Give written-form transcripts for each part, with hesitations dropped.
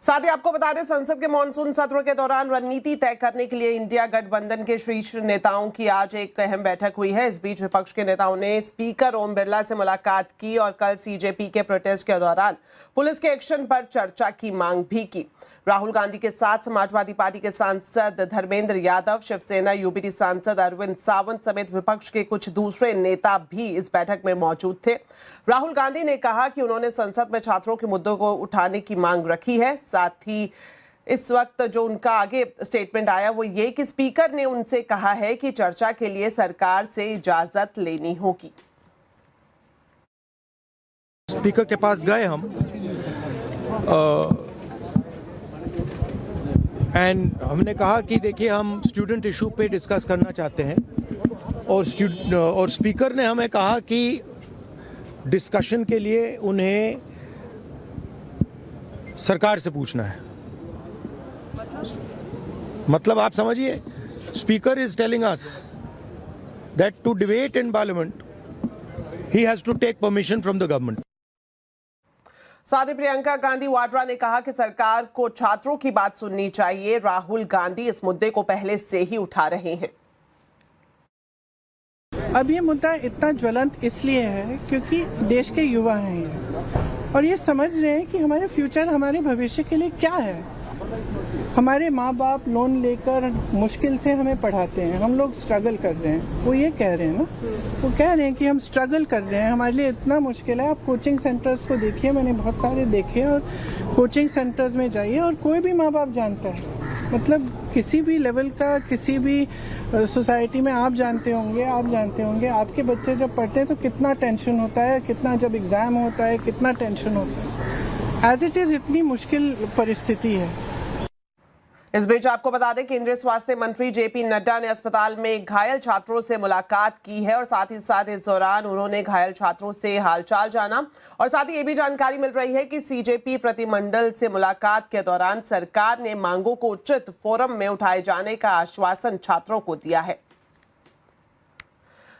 साथ ही आपको बता दें, संसद के मानसून सत्र के दौरान रणनीति तय करने के लिए इंडिया गठबंधन के शीर्ष नेताओं की आज एक अहम बैठक हुई है। इस बीच विपक्ष के नेताओं ने स्पीकर ओम बिरला से मुलाकात की और कल सीजेपी के प्रोटेस्ट के दौरान पुलिस के एक्शन पर चर्चा की मांग भी की। राहुल गांधी के साथ समाजवादी पार्टी के सांसद धर्मेंद्र यादव, शिवसेना यूबीटी सांसद अरविंद सावंत समेत विपक्ष के कुछ दूसरे नेता भी इस बैठक में मौजूद थे। राहुल गांधी ने कहा कि उन्होंने संसद में छात्रों के मुद्दों को उठाने की मांग रखी है। साथ ही इस वक्त जो उनका आगे स्टेटमेंट आया वो ये कि स्पीकर ने उनसे कहा है कि चर्चा के लिए सरकार से इजाजत लेनी होगी। स्पीकर के पास गए हम एंड हमने कहा कि देखिए, हम स्टूडेंट इशू पे डिस्कस करना चाहते हैं और स्पीकर ने हमें कहा कि डिस्कशन के लिए उन्हें सरकार से पूछना है। मतलब आप समझिए, speaker is telling us that to debate in parliament he has to take permission from the government. साथ ही प्रियंका गांधी वाड्रा ने कहा कि सरकार को छात्रों की बात सुननी चाहिए। राहुल गांधी इस मुद्दे को पहले से ही उठा रहे हैं। अब ये मुद्दा इतना ज्वलंत इसलिए है क्योंकि देश के युवा हैं ये, और ये समझ रहे हैं कि हमारे फ्यूचर, हमारे भविष्य के लिए क्या है। हमारे माँ बाप लोन लेकर मुश्किल से हमें पढ़ाते हैं, हम लोग स्ट्रगल कर रहे हैं। वो ये कह रहे हैं ना, वो कह रहे हैं कि हम स्ट्रगल कर रहे हैं, हमारे लिए इतना मुश्किल है। आप कोचिंग सेंटर्स को देखिए, मैंने बहुत सारे देखे, और कोचिंग सेंटर्स में जाइए और कोई भी माँ बाप जानता है, मतलब किसी भी लेवल का, किसी भी सोसाइटी में आप जानते होंगे आपके बच्चे जब पढ़ते हैं तो कितना टेंशन होता है, कितना जब एग्जाम होता है कितना टेंशन होता है। एज इट इज इतनी मुश्किल परिस्थिति है। इस बीच आपको बता दें, केंद्रीय स्वास्थ्य मंत्री जेपी नड्डा ने अस्पताल में घायल छात्रों से मुलाकात की है और साथ ही साथ इस दौरान उन्होंने घायल छात्रों से हालचाल जाना। और साथ ही ये भी जानकारी मिल रही है कि सीजेपी प्रतिमंडल से मुलाकात के दौरान सरकार ने मांगों को उचित फोरम में उठाए जाने का आश्वासन छात्रों को दिया है।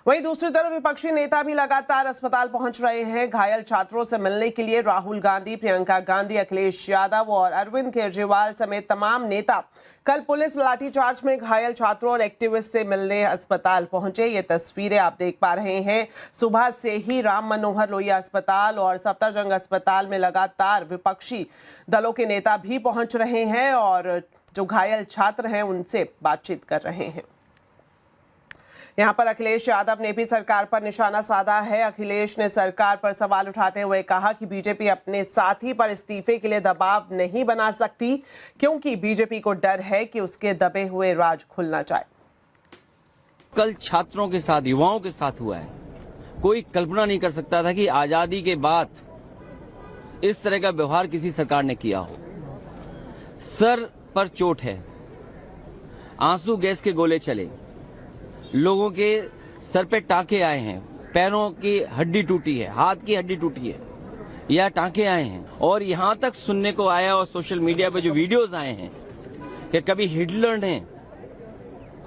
वहीं दूसरी तरफ विपक्षी नेता भी लगातार अस्पताल पहुंच रहे हैं। घायल छात्रों से मिलने के लिए राहुल गांधी, प्रियंका गांधी, अखिलेश यादव और अरविंद केजरीवाल समेत तमाम नेता कल पुलिस लाठीचार्ज में घायल छात्रों और एक्टिविस्ट से मिलने अस्पताल पहुंचे। ये तस्वीरें आप देख पा रहे हैं। सुबह से ही राम मनोहर लोहिया अस्पताल और सफदरजंग अस्पताल में लगातार विपक्षी दलों के नेता भी पहुंच रहे हैं और जो घायल छात्र हैं उनसे बातचीत कर रहे हैं। यहां पर अखिलेश यादव ने भी सरकार पर निशाना साधा है। अखिलेश ने सरकार पर सवाल उठाते हुए कहा कि बीजेपी अपने साथी पर इस्तीफे के लिए दबाव नहीं बना सकती, क्योंकि बीजेपी को डर है कि उसके दबे हुए राज खुल ना जाए। कल छात्रों के साथ, युवाओं के साथ हुआ है। कोई कल्पना नहीं कर सकता था कि आजादी के बाद इस तरह का व्यवहार किसी सरकार ने किया हो। सर पर चोट है, आंसू गैस के गोले चले, लोगों के सर पे टांके आए हैं, पैरों की हड्डी टूटी है, हाथ की हड्डी टूटी है, या टांके आए हैं। और यहाँ तक सुनने को आया और सोशल मीडिया पे जो वीडियोस आए हैं कि कभी हिटलर ने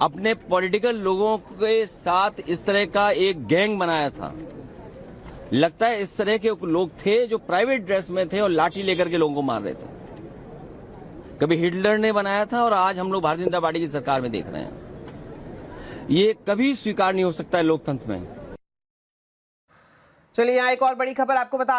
अपने पॉलिटिकल लोगों के साथ इस तरह का एक गैंग बनाया था। लगता है इस तरह के लोग थे जो प्राइवेट ड्रेस में थे और लाठी लेकर के लोगों को मार रहे थे। कभी हिटलर ने बनाया था और आज हम लोग भारतीय जनता पार्टी की सरकार में देख रहे हैं। ये कभी स्वीकार नहीं हो सकता है लोकतंत्र में। चलिए, यहाँ एक और बड़ी खबर आपको बता